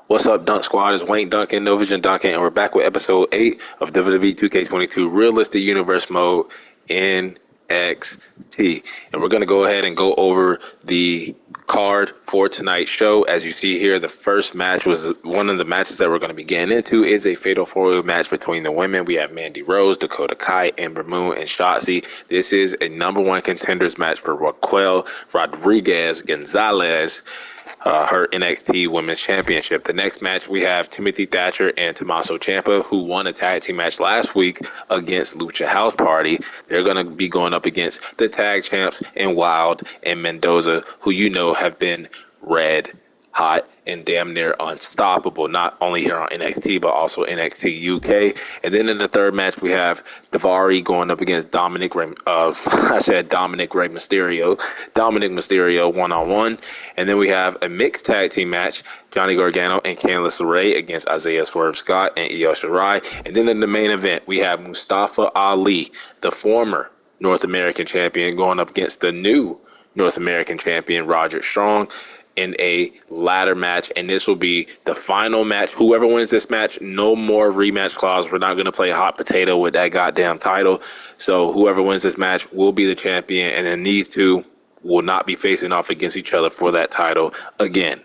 What's up, Dunk Squad? It's Wank Dunkin, No Vision Dunkin, and we're back with episode 8 of WWE 2K22 Realistic Universe Mode NXT. And we're going to go ahead and go over the card for tonight's show. As you see here, the first match was one of the matches that we're going to be getting into is a fatal four-way match between the women. We have Mandy Rose, Dakota Kai, Ember Moon, and Shotzi. This is a number one contenders match for Raquel Rodriguez Gonzalez, her NXT Women's Championship. The next match, we have Timothy Thatcher and Tommaso Ciampa, who won a tag team match last week against Lucha House Party. They're going to be going up against the tag champs in Wild and Mendoza, who you know have been red hot and damn near unstoppable, not only here on NXT, but also NXT UK. And then in the third match, we have Daivari going up against Dominic Rey Mysterio one-on-one. And then we have a mixed tag team match, Johnny Gargano and Candice LeRae against Isaiah Swerve Scott and Io Shirai. And then in the main event, we have Mustafa Ali, the former North American champion, going up against the new North American champion, Roderick Strong, in a ladder match, and this will be the final match. Whoever wins this match, no more rematch clause. We're not going to play hot potato with that goddamn title. So whoever wins this match will be the champion, and then these two will not be facing off against each other for that title again.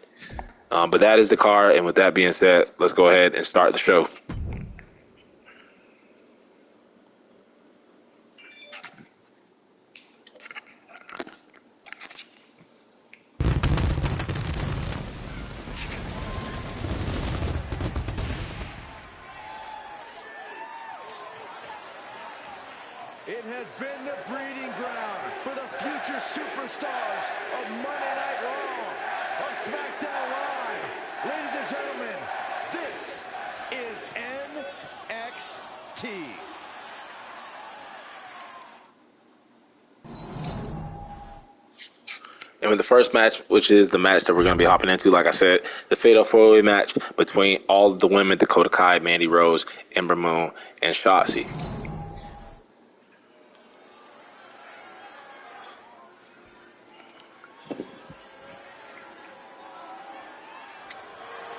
But that is the card, and with that being said, let's go ahead and start the show. It has been the breeding ground for the future superstars of Monday Night Raw, of SmackDown Live. Ladies and gentlemen, this is NXT. And with the first match, which is the match that we're going to be hopping into, like I said, the fatal four-way match between all of the women, Dakota Kai, Mandy Rose, Ember Moon, and Shotzi.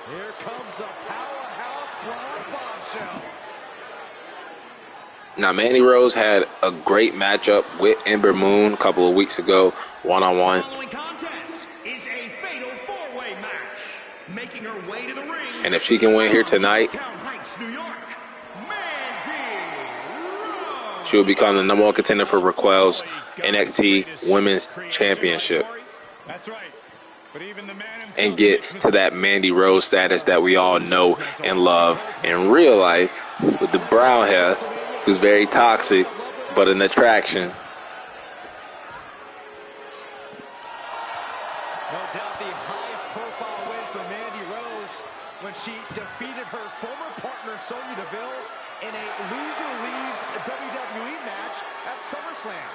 Here comes the powerhouse blonde bombshell. Now, Mandy Rose had a great matchup with Ember Moon a couple of weeks ago, one-on-one. The following contest is a fatal four-way match. Making her way to the ring. And if she can win here tonight, New York, Mandy Rose. she will become the number one contender for Raquel's NXT Women's Championship. That's right. But even the man And get to that Mandy Rose status that we all know and love in real life with the brown hair, who's very toxic, but an attraction. No doubt the highest profile win for Mandy Rose when she defeated her former partner Sonya Deville in a loser leaves WWE match at SummerSlam.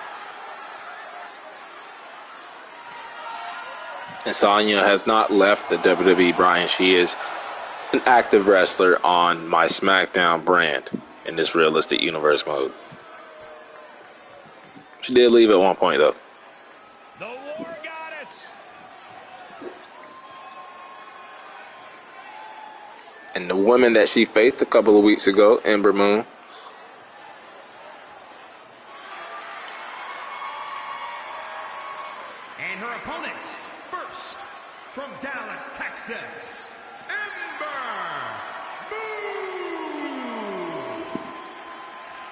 And Sonya has not left the WWE, Brian. She is an active wrestler on my SmackDown brand in this realistic universe mode. She did leave at one point, though. The War Goddess. And the woman that she faced a couple of weeks ago, Ember Moon, And her opponents, first, from Dallas, Texas, Ember Moon.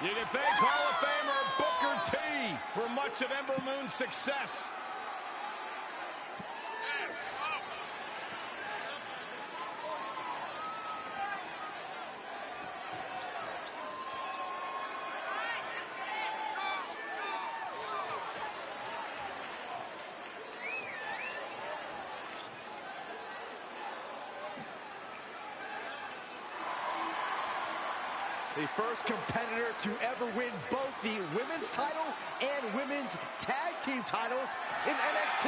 You can thank Hall of Famer Booker T for much of Ember Moon's success. The first competitor to ever win both the women's title and women's tag team titles in NXT.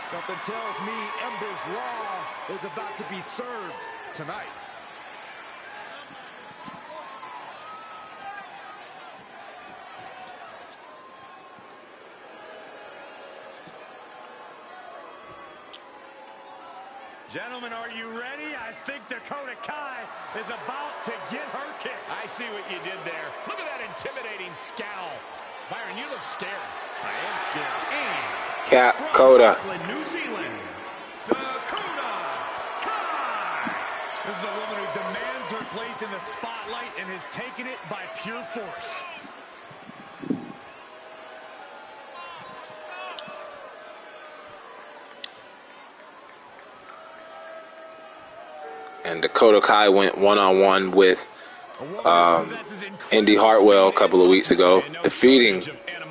Something tells me Ember's Law is about to be served tonight. Gentlemen, are you ready? I think Dakota Kai is about to get her kick. I see what you did there. Look at that intimidating scowl. Byron, you look scared. I am scared. And Dakota. New Zealand, Dakota Kai. This is a woman who demands her place in the spotlight and has taken it by pure force. And Dakota Kai went one-on-one with Indy Hartwell a couple of weeks ago, defeating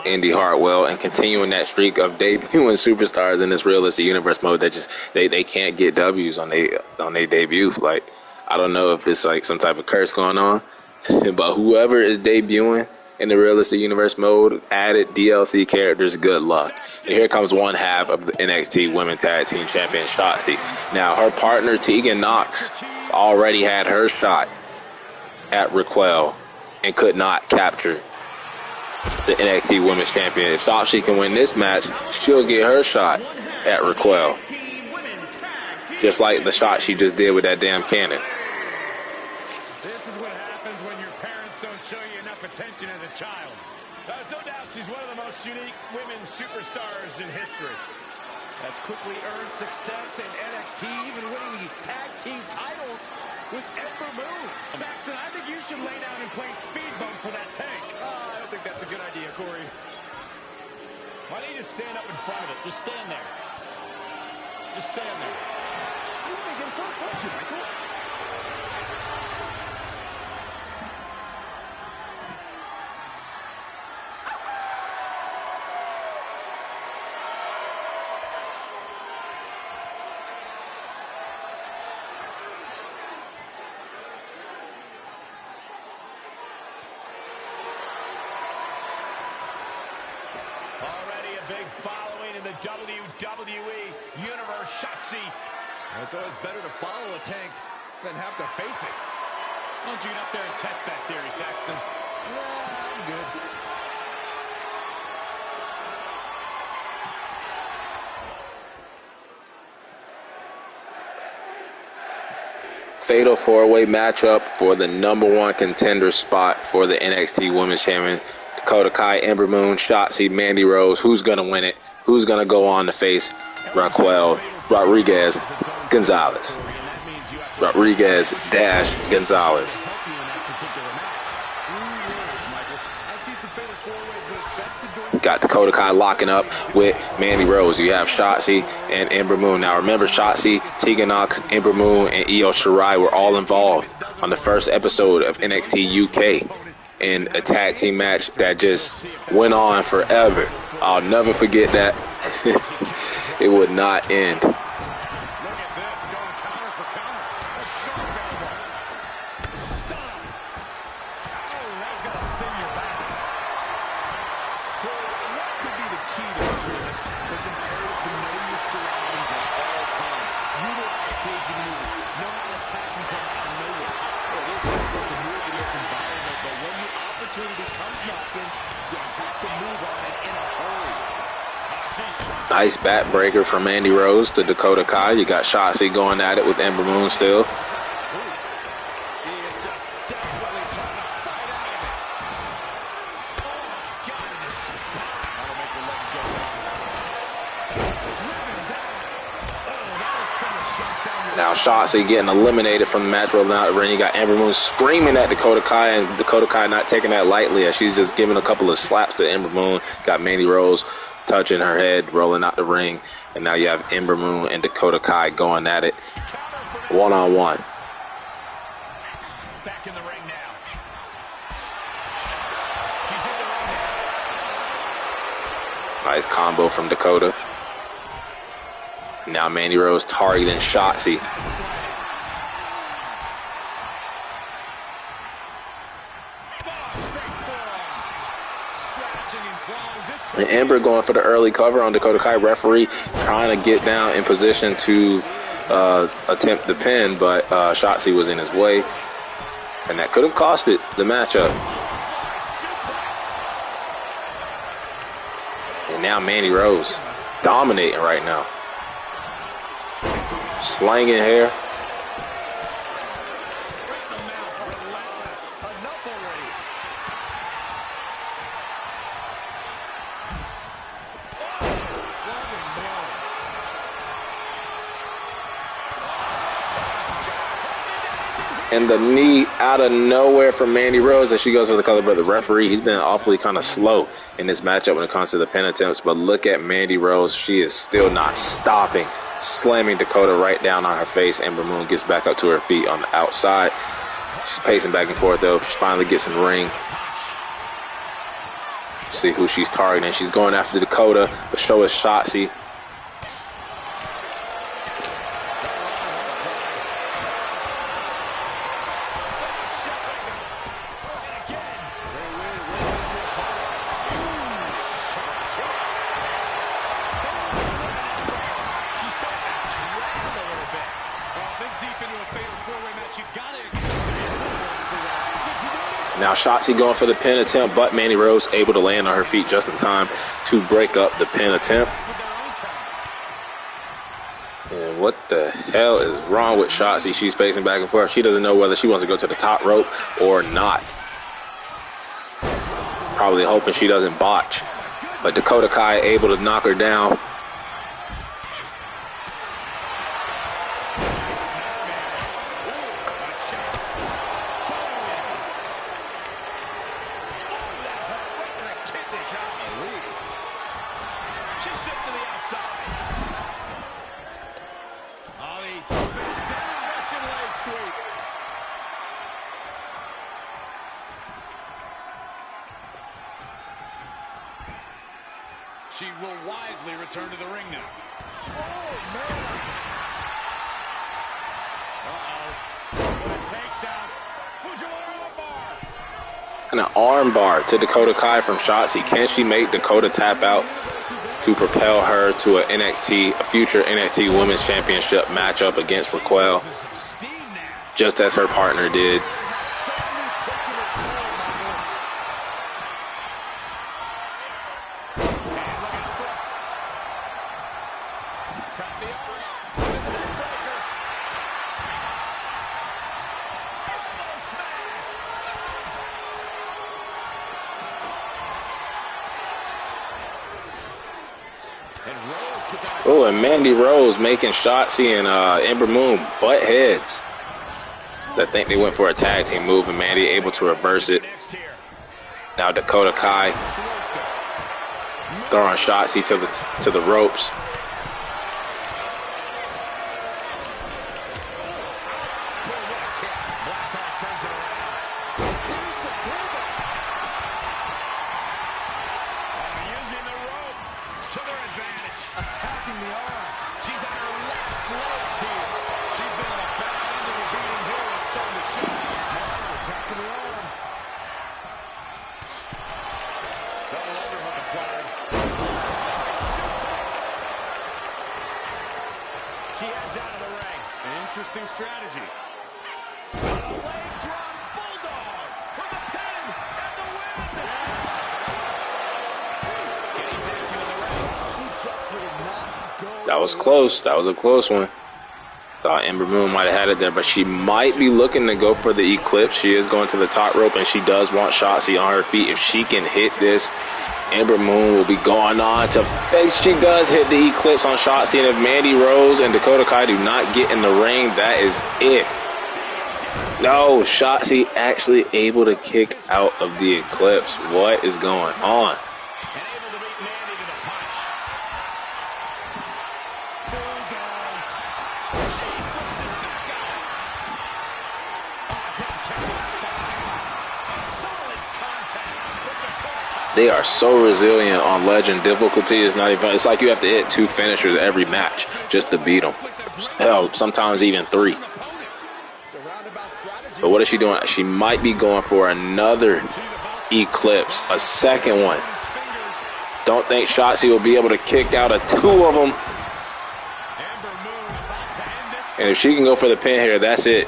Indy Hartwell and continuing that streak of debuting superstars in this realistic universe mode that just they can't get W's on they debut. Like, I don't know if it's like some type of curse going on, but whoever is debuting in the realistic universe mode, added DLC characters, good luck. And here comes one half of the NXT Women Tag Team Champion, Shotzi. Now, her partner, Tegan Knox, already had her shot at Raquel and could not capture the NXT Women's Champion. If Shotzi can win this match, she'll get her shot at Raquel. Just like the shot she just did with that damn cannon. This is what happens when your parents don't show you enough attention as a child. There's no doubt she's one of the most unique women's superstars in history. Has quickly earned success in NXT, even winning the tag team titles with Ember Moon. Saxton, I think you should lay down and play speed bump for that tank. I don't think that's a good idea, Corey. Why don't you just stand up in front of it? Just stand there. Just stand there. You want to get first, don't you, Michael? Already a big following in the WWE Universe, Shotzi. It's always better to follow a tank than have to face it. Why don't you get up there and test that theory, Saxton? I'm good. Fatal four-way matchup for the #1 contender spot for the NXT Women's Champion. Dakota Kai, Ember Moon, Shotzi, Mandy Rose. Who's going to win it? Who's going to go on to face Rodriguez Gonzalez? Rodriguez-Gonzalez. Got Dakota Kai locking up with Mandy Rose. You have Shotzi and Ember Moon. Now remember, Shotzi, Tegan Knox, Ember Moon, and Io Shirai were all involved on the first episode of NXT UK in a tag team match that just went on forever. I'll never forget that. It would not end. Nice backbreaker from Mandy Rose to Dakota Kai. You got Shotzi going at it with Ember Moon still. Now Shotzi getting eliminated from the match, rolling out the ring. You got Ember Moon screaming at Dakota Kai, and Dakota Kai not taking that lightly as she's just giving a couple of slaps to Ember Moon. Got Mandy Rose touching her head, rolling out the ring, and now you have Ember Moon and Dakota Kai going at it one-on-one. Back in the ring now. Nice combo from Dakota. Now Mandy Rose targeting Shotzi. And Ember going for the early cover on Dakota Kai. Referee trying to get down in position to attempt the pin, but Shotzi was in his way. And that could have cost it the matchup. And now Mandy Rose dominating right now. slanging hair. And the knee out of nowhere from Mandy Rose as she goes for the color. But the referee, he's been awfully kind of slow in this matchup when it comes to the pin attempts. But look at Mandy Rose. She is still not stopping, slamming Dakota right down on her face. Ember Moon gets back up to her feet on the outside. She's pacing back and forth, though. She finally gets in the ring. See who she's targeting. She's going after Dakota, but show us Shotzi. Now Shotzi going for the pin attempt, but Mandy Rose able to land on her feet just in time to break up the pin attempt. And what the hell is wrong with Shotzi? She's pacing back and forth. She doesn't know whether she wants to go to the top rope or not. Probably hoping she doesn't botch. But Dakota Kai able to knock her down. She will wisely return to the ring now. Oh, man. Uh-oh. What a takedown. And an arm bar to Dakota Kai from Shotzi. Can she make Dakota tap out to propel her to a future NXT Women's Championship matchup against Raquel, just as her partner did? Oh, and Mandy Rose making Shotzi and Ember Moon butt heads. So I think they went for a tag team move, and Mandy able to reverse it. Now Dakota Kai throwing Shotzi to the ropes. Interesting strategy. A leg drop bulldog for the pin and the win. Getting back into the ring. She just would not go. That was close. That was a close one. Thought Ember Moon might have had it there, but she might be looking to go for the Eclipse. She is going to the top rope, and she does want Shotzi on her feet. If she can hit this, Ember Moon will be going on to face. She does hit the Eclipse on Shotzi, and if Mandy Rose and Dakota Kai do not get in the ring, that is it. No, Shotzi actually able to kick out of the Eclipse. What is going on? They are so resilient on Legend. Difficulty is not even, it's like you have to hit 2 finishers every match just to beat them. Hell, sometimes even 3. But what is she doing? She might be going for another Eclipse, a second one. Don't think Shotzi will be able to kick out of 2 of them. And if she can go for the pin here, that's it.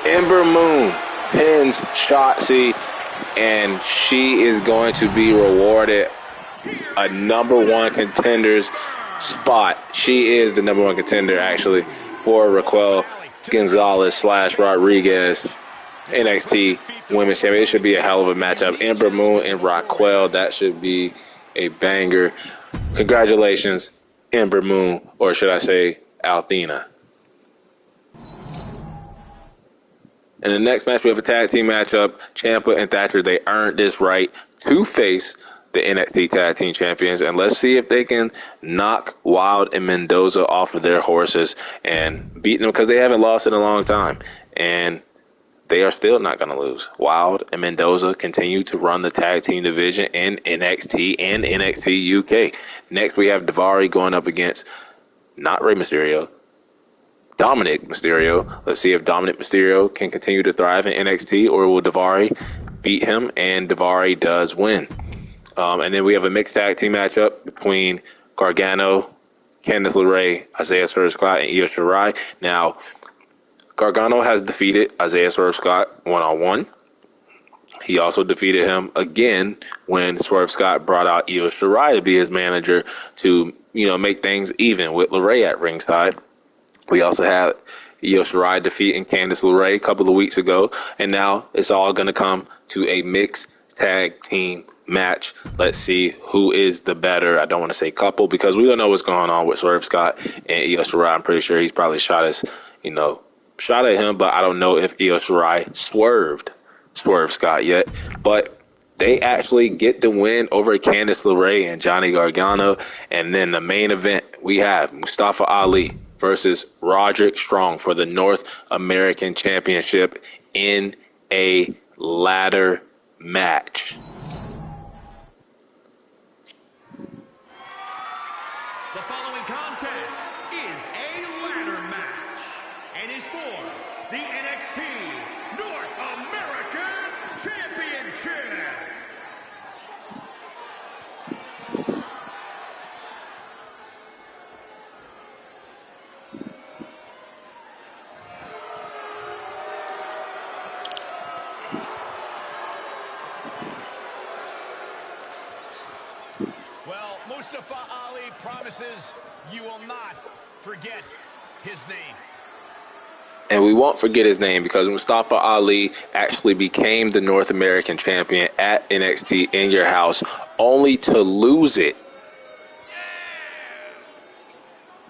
Ember Moon pins Shotzi, and she is going to be rewarded a #1 contenders spot. She is the number one contender, actually, for Raquel Gonzalez / Rodriguez NXT Women's Champion. It should be a hell of a matchup. Ember Moon and Raquel, that should be a banger. Congratulations, Ember Moon, or should I say Althena. In the next match, we have a tag team matchup. Ciampa and Thatcher, they earned this right to face the NXT Tag Team Champions. And let's see if they can knock Wilde and Mendoza off of their horses and beat them, because they haven't lost in a long time. And they are still not going to lose. Wilde and Mendoza continue to run the tag team division in NXT and NXT UK. Next, we have Daivari going up against not Rey Mysterio, Dominic Mysterio. Let's see if Dominic Mysterio can continue to thrive in NXT, or will Daivari beat him, and Daivari does win. And then we have a mixed tag team matchup between Gargano, Candice LeRae, Isaiah Swerve Scott, and Io Shirai. Now, Gargano has defeated Isaiah Swerve Scott one-on-one. He also defeated him again when Swerve Scott brought out Io Shirai to be his manager to, make things even with LeRae at ringside. We also had Io Shirai defeating Candice LeRae a couple of weeks ago, and now it's all going to come to a mixed tag team match. Let's see who is the better. I don't want to say couple, because we don't know what's going on with Swerve Scott and Io Shirai. I'm pretty sure he's probably shot at him, but I don't know if Io Shirai swerved Swerve Scott yet. But they actually get the win over Candice LeRae and Johnny Gargano. And then the main event, we have Mustafa Ali versus Roderick Strong for the North American Championship in a ladder match. The following contest is a ladder match and is for the NXT North American Championship. Well, Mustafa Ali promises you will not forget his name. And we won't forget his name, because Mustafa Ali actually became the North American champion at NXT In Your House, only to lose it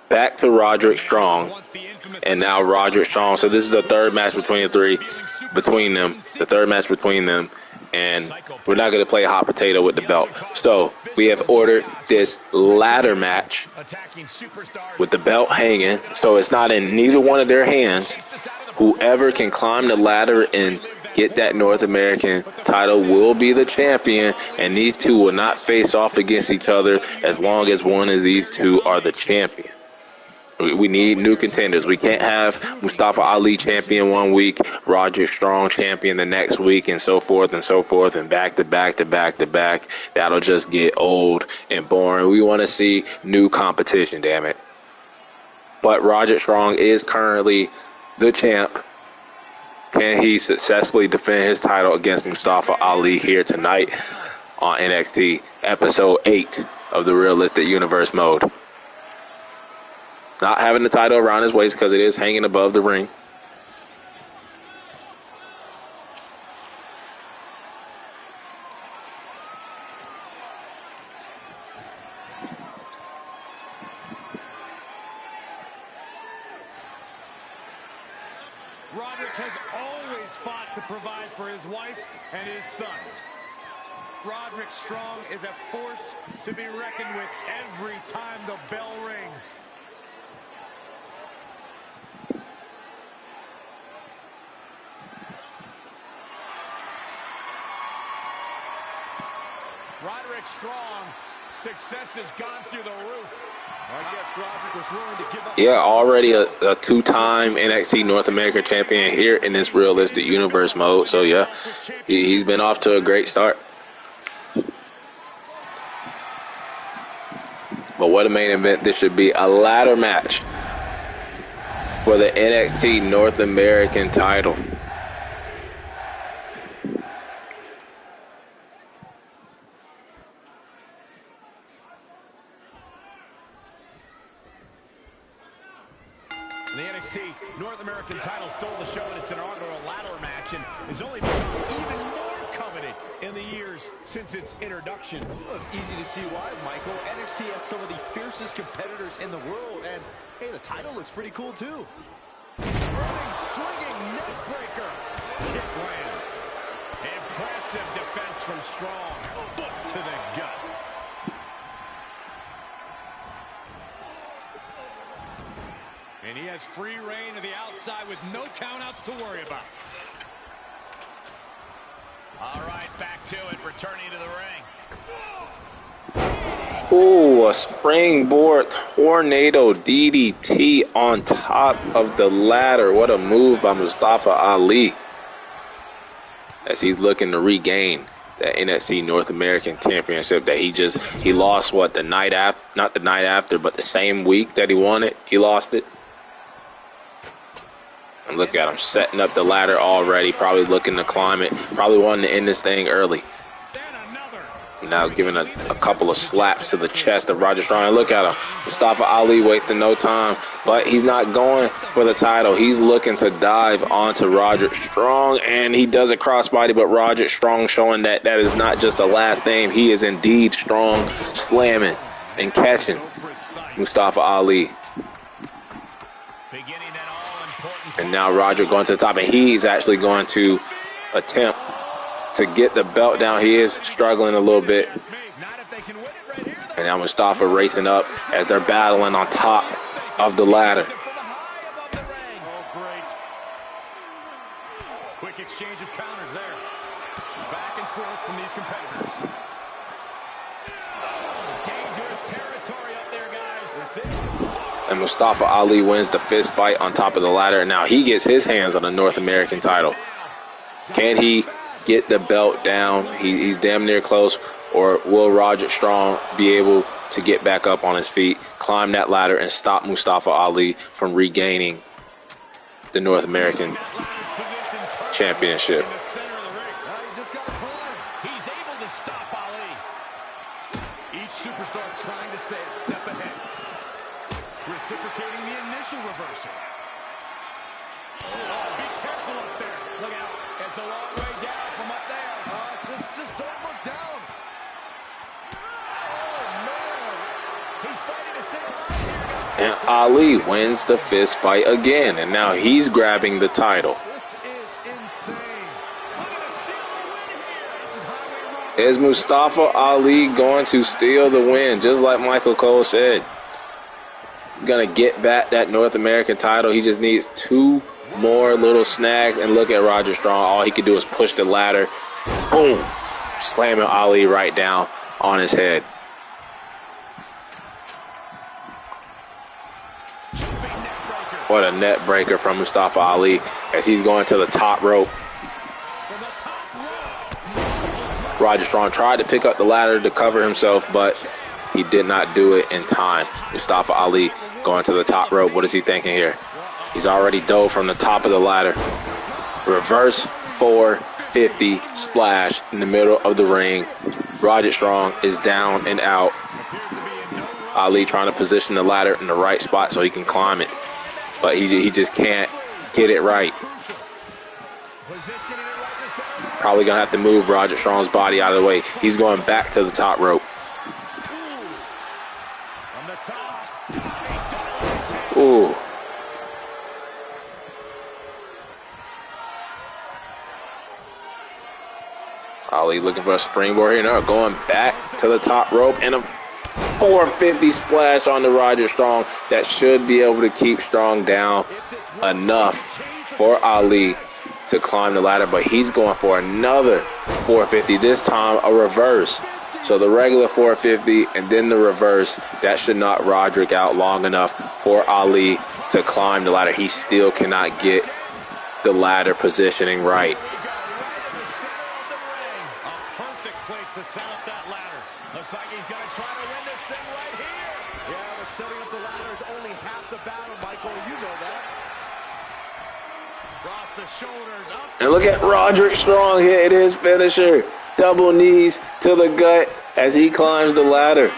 back to Roderick Strong. And now Roderick Strong. So this is the third match between them. The third match between them. And we're not going to play hot potato with the belt. So we have ordered this ladder match with the belt hanging. So it's not in neither one of their hands. Whoever can climb the ladder and get that North American title will be the champion. And these two will not face off against each other as long as one of these two are the champion. We need new contenders. We can't have Mustafa Ali champion one week, Roderick Strong champion the next week, and so forth, and back to back to back to back. That'll just get old and boring. We want to see new competition, damn it. But Roderick Strong is currently the champ. Can he successfully defend his title against Mustafa Ali here tonight on NXT Episode 8 of the Realistic Universe mode? Not having the title around his waist because it is hanging above the ring. Roderick has always fought to provide for his wife and his son. Roderick Strong is a force to be reckoned with every time the bell rings. Roderick Strong, success has gone through the roof. I guess Roderick was willing to give up. Yeah, already a two-time NXT North American champion here in this Realistic Universe mode. So, yeah, he's been off to a great start. But what a main event this should be. A ladder match for the NXT North American title. The NXT North American title stole the show in its inaugural ladder match and has only become even more coveted in the years since its introduction. Well, it's easy to see why, Michael. NXT has some of the fiercest competitors in the world, and hey, the title looks pretty cool too. Running, swinging neck breaker. Kick lands. Impressive defense from Strong. Foot to the gut. And he has free reign to the outside with no countouts to worry about. All right, back to it, returning to the ring. Ooh, a springboard tornado DDT on top of the ladder. What a move by Mustafa Ali, as he's looking to regain that NXT North American Championship that he lost, what, the night after, not the night after, but the same week that he won it, he lost it. And look at him setting up the ladder already, probably looking to climb it, probably wanting to end this thing early. Now giving a couple of slaps to the chest of Roderick Strong. Look at him. Mustafa Ali wasting no time, but he's not going for the title. He's looking to dive onto Roderick Strong, and he does a crossbody, but Roderick Strong showing that that is not just a last name. He is indeed strong, slamming and catching Mustafa Ali. And now Roderick going to the top, and he's actually going to attempt to get the belt down. He is struggling a little bit. And now Mustafa racing up as they're battling on top of the ladder. Quick exchange of counters there. Back and forth from these competitors. Dangerous territory up there, guys. And Mustafa Ali wins the fist fight on top of the ladder. And now he gets his hands on the North American title. Can he get the belt down? He's damn near close. Or will Roderick Strong be able to get back up on his feet, climb that ladder, and stop Mustafa Ali from regaining the North American Championship? He's able to stop Ali. Each superstar trying to stay a step ahead. Reciprocating the initial reversal. Oh, be careful up there. Look out. It's a long way down from up there. Just don't look down. Oh, man. He's fighting to stay alive here. And Ali wins the fist fight again, and now he's grabbing the title. This is insane. Look at us steal the win here. This is Highway Road. Is Mustafa Ali going to steal the win, just like Michael Cole said? He's going to get back that North American title. He just needs 2 more little snags, and look at Roderick Strong. All he can do is push the ladder. Boom. Slamming Ali right down on his head. What a net breaker from Mustafa Ali as he's going to the top rope. Roderick Strong tried to pick up the ladder to cover himself, but he did not do it in time. Mustafa Ali going to the top rope. What is he thinking here? He's already dove from the top of the ladder. Reverse 450 splash in the middle of the ring. Roderick Strong is down and out. Ali trying to position the ladder in the right spot so he can climb it, but he just can't get it right. Probably gonna have to move Roderick Strong's body out of the way. He's going back to the top rope. Ooh. Ali looking for a springboard here. Now going back to the top rope, and a 450 splash on the Roderick Strong. That should be able to keep Strong down enough for Ali to climb the ladder, but he's going for another 450, this time a reverse. So the regular 450 and then the reverse, that should knock Roderick out long enough for Ali to climb the ladder. He still cannot get the ladder positioning right. Looks like he's going to try to win this thing right here. Yeah, but setting up the ladder is only half the battle, Michael. You know that. Across the shoulders, up. And look at Roderick Strong hit his finisher. Double knees to the gut as he climbs the ladder. You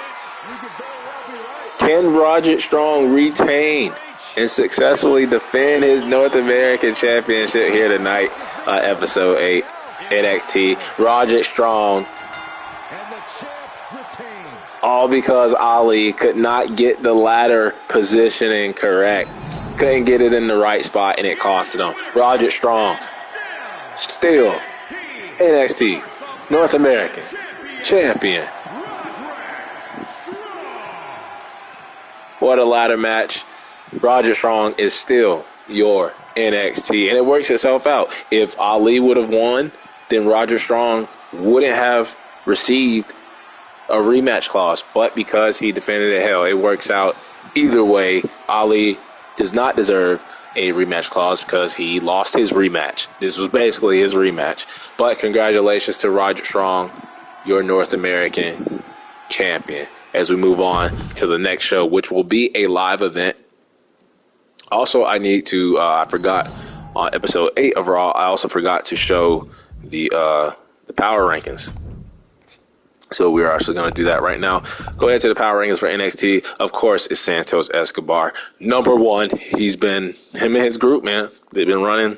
could very well be right. Can Roderick Strong retain and successfully defend his North American Championship here tonight, episode 8, NXT. Roderick Strong. And the champ retains. All because Ali could not get the ladder positioning correct. Couldn't get it in the right spot, and it costed him. Roderick Strong, still NXT North American Champion. What a ladder match. Roderick Strong is still your NXT, and it works itself out. If Ali would have won, then Roderick Strong wouldn't have received a rematch clause, but because he defended it, hell, it works out either way. Ali does not deserve a rematch clause because he lost his rematch. This was basically his rematch. But congratulations to Roderick Strong, your North American champion, as we move on to the next show, which will be a live event. Also, I need to, I forgot on episode 8 of Raw, I also forgot to show the power rankings. So we're actually going to do that right now. Go ahead to the power rankings for NXT. Of course, it's Santos Escobar. Number 1, him and his group, man, they've been running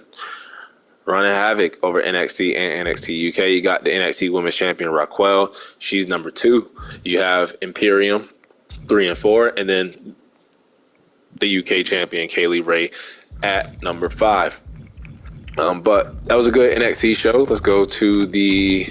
havoc over NXT and NXT UK. You got the NXT Women's Champion Raquel. She's number 2. You have Imperium 3 and 4, and then the UK Champion Kaylee Ray at number 5. But that was a good NXT show. Let's go to the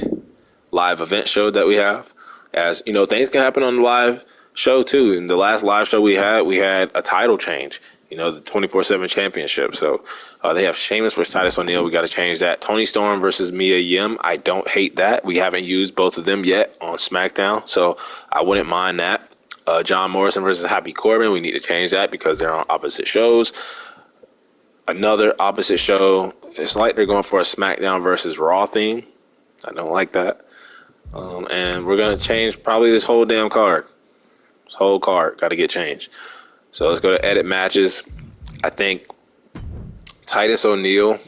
live event show that we have. As you know, things can happen on the live show too. In the last live show we had a title change. You know, the 24/7 championship. So they have Sheamus versus Titus O'Neil. We got to change that. Toni Storm versus Mia Yim. I don't hate that. We haven't used both of them yet on SmackDown, so I wouldn't mind that. John Morrison versus Happy Corbin. We need to change that because they're on opposite shows. Another opposite show. It's like they're going for a SmackDown versus Raw theme. I don't like that. And we're going to change probably this whole damn card. This whole card got to get changed. So let's go to edit matches. I think Titus O'Neil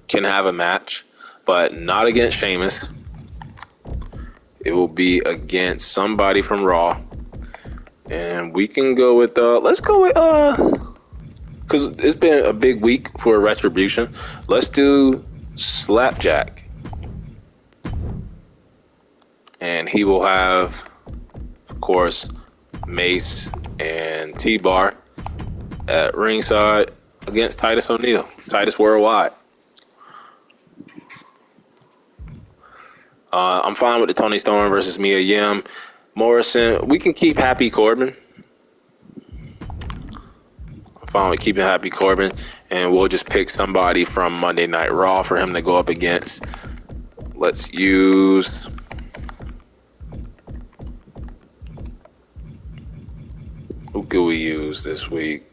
can have a match, but not against Sheamus. It will be against somebody from Raw. And we can go with, let's go with, because it's been a big week for Retribution. Let's do Slapjack. And he will have, of course, Mace and T-Bar at ringside against Titus O'Neil. Titus Worldwide. I'm fine with the Toni Storm versus Mia Yim. Morrison, we can keep Happy Corbin. I'm fine with keeping Happy Corbin. And we'll just pick somebody from Monday Night Raw for him to go up against. Let's use... Who could we use this week?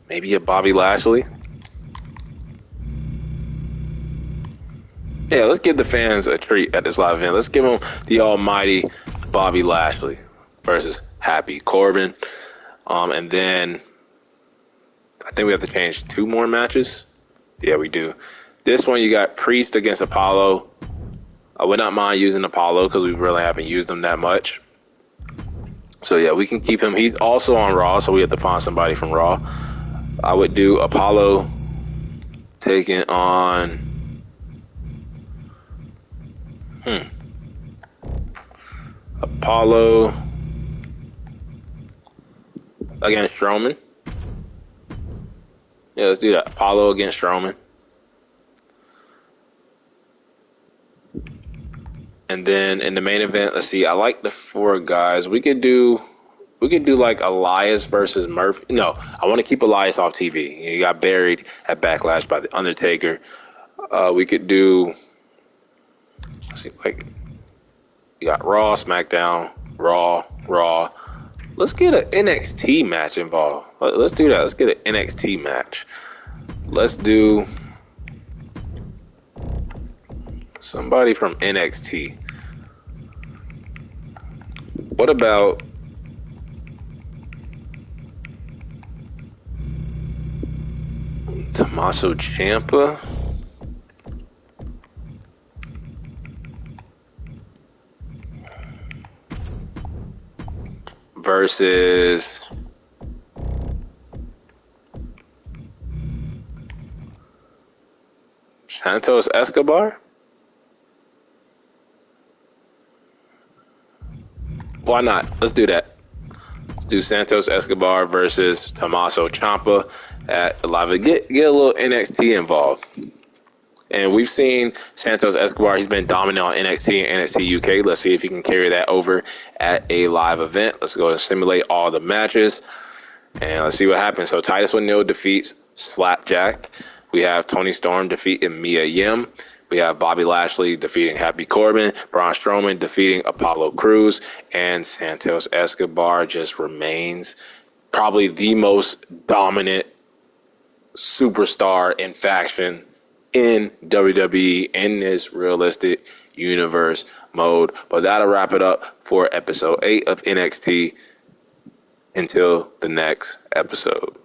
Maybe a Bobby Lashley? Yeah, let's give the fans a treat at this live event. Let's give them the almighty Bobby Lashley versus Happy Corbin. And then I think we have to change 2 more matches. Yeah, we do. This one, you got Priest against Apollo. I would not mind using Apollo because we really haven't used him that much. So, yeah, we can keep him. He's also on Raw, so we have to find somebody from Raw. I would do Apollo taking on... Apollo against Strowman. Yeah, let's do that. Apollo against Strowman. And then in the main event, let's see. I like the 4 guys. We could do like Elias versus Murphy. No, I want to keep Elias off TV. He got buried at Backlash by the Undertaker. We could do. Let's see, like you got Raw, SmackDown, Raw. Let's get an NXT match involved. Let's do that. Let's get an NXT match. Let's do somebody from NXT. What about Tommaso Ciampa versus Santos Escobar? Why not? Let's do that. Let's do Santos Escobar versus Tommaso Ciampa at Live. Get a little NXT involved. And we've seen Santos Escobar. He's been dominant on NXT and NXT UK. Let's see if he can carry that over at a live event. Let's go and simulate all the matches. And let's see what happens. So Titus O'Neil defeats Slapjack. We have Tony Storm defeating Mia Yim. We have Bobby Lashley defeating Happy Corbin. Braun Strowman defeating Apollo Crews. And Santos Escobar just remains probably the most dominant superstar in faction in WWE in this realistic universe mode. But that'll wrap it up for episode 8 of NXT. Until the next episode.